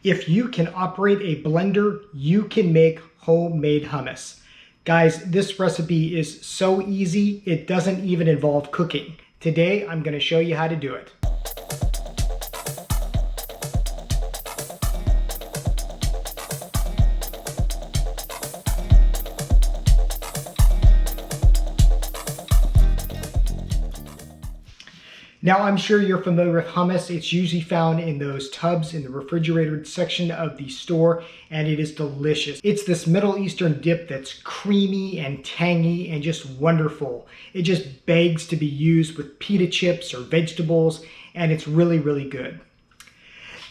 If you can operate a blender, you can make homemade hummus. Guys, this recipe is so easy, it doesn't even involve cooking. Today, I'm going to show you how to do it. Now, I'm sure you're familiar with hummus. It's usually found in those tubs in the refrigerated section of the store, and it is delicious. It's this Middle Eastern dip that's creamy and tangy and just wonderful. It just begs to be used with pita chips or vegetables, and it's really, really good.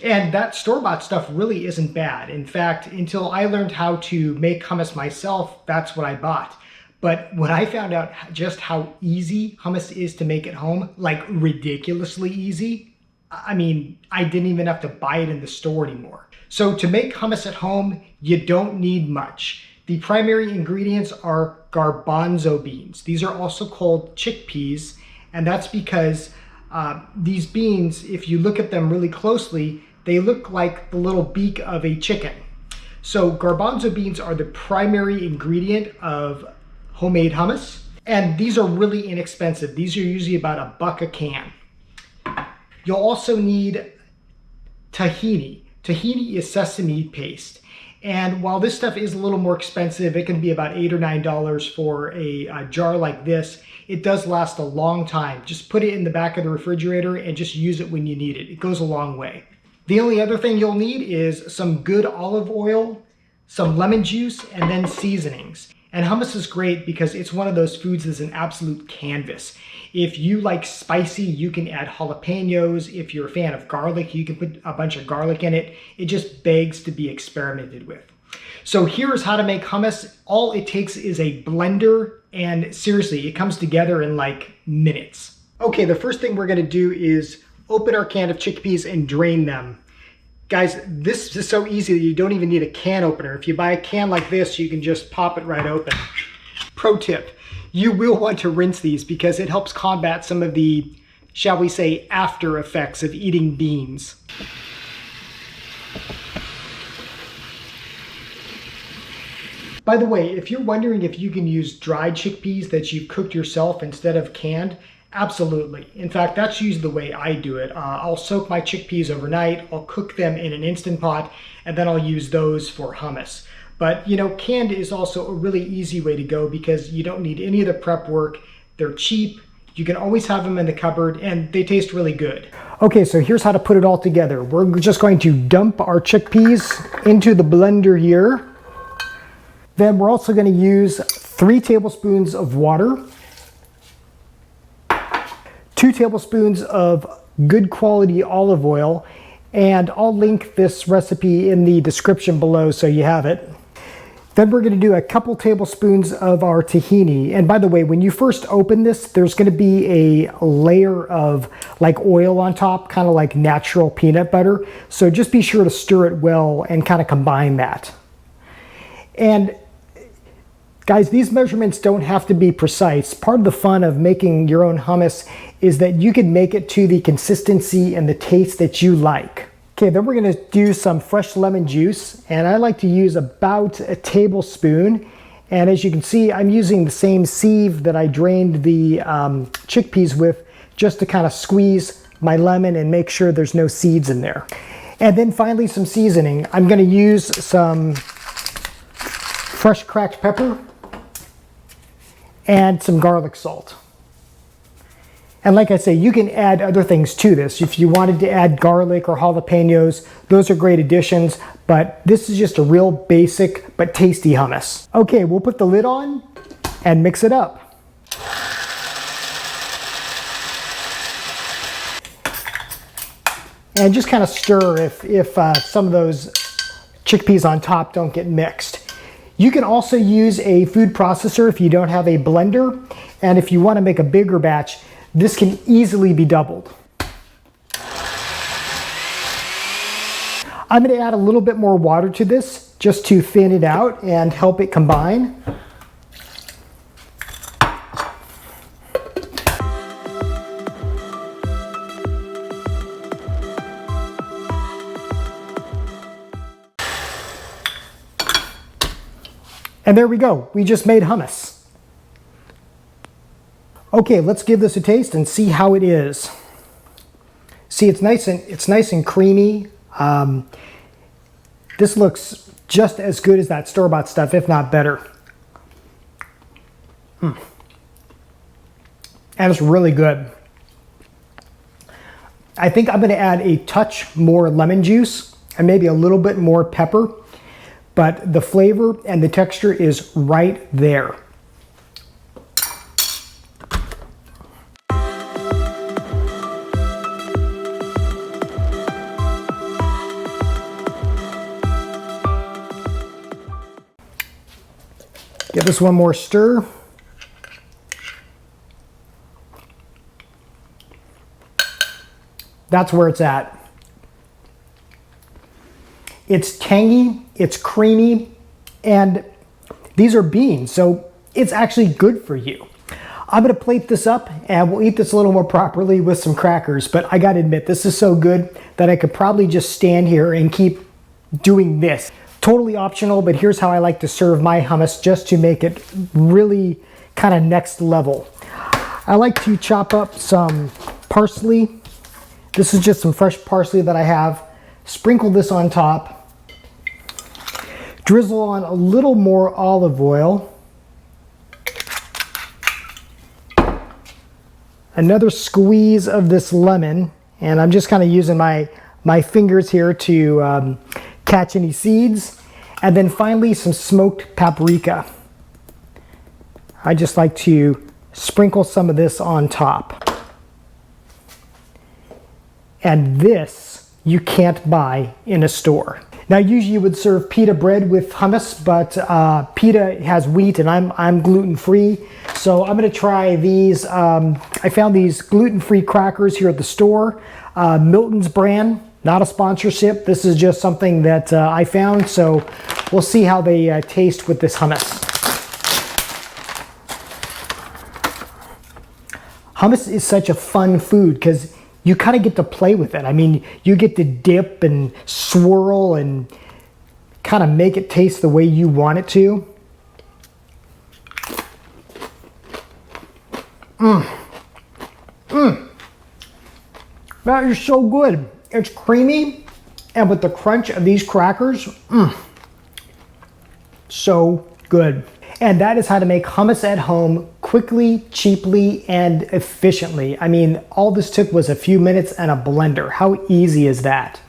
And that store-bought stuff really isn't bad. In fact, until I learned how to make hummus myself, that's what I bought. But when I found out just how easy hummus is to make at home, like ridiculously easy, I mean, I didn't even have to buy it in the store anymore. So to make hummus at home, you don't need much. The primary ingredients are garbanzo beans. These are also called chickpeas, and that's because these beans, if you look at them really closely, they look like the little beak of a chicken. So garbanzo beans are the primary ingredient of homemade hummus, and these are really inexpensive. These are usually about $1 a can. You'll also need tahini. Tahini is sesame paste, and while this stuff is a little more expensive, it can be about $8 or $9 for a jar like this. It does last a long time. Just put it in the back of the refrigerator and just use it when you need it. It goes a long way. The only other thing you'll need is some good olive oil, some lemon juice, and then seasonings. And hummus is great because it's one of those foods that's an absolute canvas. If you like spicy, you can add jalapenos. If you're a fan of garlic, you can put a bunch of garlic in it. It just begs to be experimented with. So here's how to make hummus. All it takes is a blender, and seriously, it comes together in like minutes. Okay, the first thing we're gonna do is open our can of chickpeas and drain them. Guys, this is so easy that you don't even need a can opener. If you buy a can like this, you can just pop it right open. Pro tip, you will want to rinse these because it helps combat some of the, shall we say, after effects of eating beans. By the way, if you're wondering if you can use dried chickpeas that you've cooked yourself instead of canned, absolutely. In fact, that's usually the way I do it. I'll soak my chickpeas overnight, I'll cook them in an Instant Pot, and then I'll use those for hummus. But you know, canned is also a really easy way to go because you don't need any of the prep work. They're cheap, you can always have them in the cupboard, and they taste really good. Okay, so here's how to put it all together. We're just going to dump our chickpeas into the blender here. Then we're also going to use 3 tablespoons of water, 2 tablespoons of good quality olive oil, and I'll link this recipe in the description below so you have it. Then we're going to do a couple tablespoons of our tahini. And by the way, when you first open this, there's going to be a layer of like oil on top, kind of like natural peanut butter. So just be sure to stir it well and kind of combine that. And guys, these measurements don't have to be precise. Part of the fun of making your own hummus is that you can make it to the consistency and the taste that you like. Okay, then we're gonna do some fresh lemon juice, and I like to use about a tablespoon. And as you can see, I'm using the same sieve that I drained the chickpeas with, just to kind of squeeze my lemon and make sure there's no seeds in there. And then finally, some seasoning. I'm gonna use some fresh cracked pepper and some garlic salt. And like I say, you can add other things to this. If you wanted to add garlic or jalapenos, those are great additions, but this is just a real basic but tasty hummus. Okay, we'll put the lid on and mix it up. And just kind of stir if some of those chickpeas on top don't get mixed. You can also use a food processor if you don't have a blender, and if you want to make a bigger batch, this can easily be doubled. I'm going to add a little bit more water to this just to thin it out and help it combine. And there we go. We just made hummus. Okay, let's give this a taste and see how it is. See, it's nice and creamy. This looks just as good as that store-bought stuff, if not better. And it's really good. I think I'm going to add a touch more lemon juice and maybe a little bit more pepper, but the flavor and the texture is right there. Give this one more stir. That's where it's at. It's tangy, it's creamy, and these are beans, so it's actually good for you. I'm gonna plate this up and we'll eat this a little more properly with some crackers, but I gotta admit, this is so good that I could probably just stand here and keep doing this. Totally optional, but here's how I like to serve my hummus just to make it really kind of next level. I like to chop up some parsley. This is just some fresh parsley that I have. Sprinkle this on top. Drizzle on a little more olive oil. Another squeeze of this lemon, and I'm just kind of using my fingers here to catch any seeds. And then finally some smoked paprika. I just like to sprinkle some of this on top. And this you can't buy in a store. Now usually you would serve pita bread with hummus, but pita has wheat and I'm gluten-free. So I'm gonna try these. I found these gluten-free crackers here at the store. Milton's brand, not a sponsorship. This is just something that I found. So we'll see how they taste with this hummus. Hummus is such a fun food because you kind of get to play with it. I mean, you get to dip and swirl and kind of make it taste the way you want it to. That is so good. It's creamy, and with the crunch of these crackers, so good. And that is how to make hummus at home quickly, cheaply, and efficiently. I mean, all this took was a few minutes and a blender. How easy is that?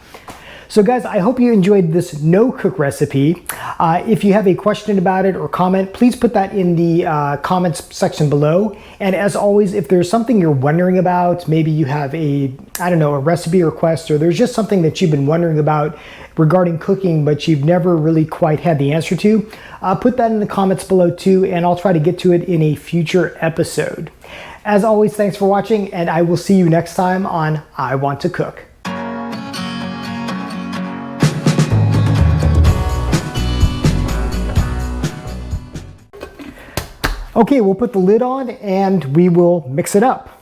So guys, I hope you enjoyed this no-cook recipe. If you have a question about it or comment, please put that in the comments section below. And as always, if there's something you're wondering about, maybe you have a recipe request, or there's just something that you've been wondering about regarding cooking, but you've never really quite had the answer to, put that in the comments below too, and I'll try to get to it in a future episode. As always, thanks for watching, and I will see you next time on I Want to Cook. Okay, we'll put the lid on and we will mix it up.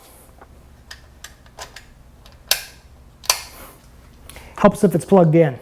Helps if it's plugged in.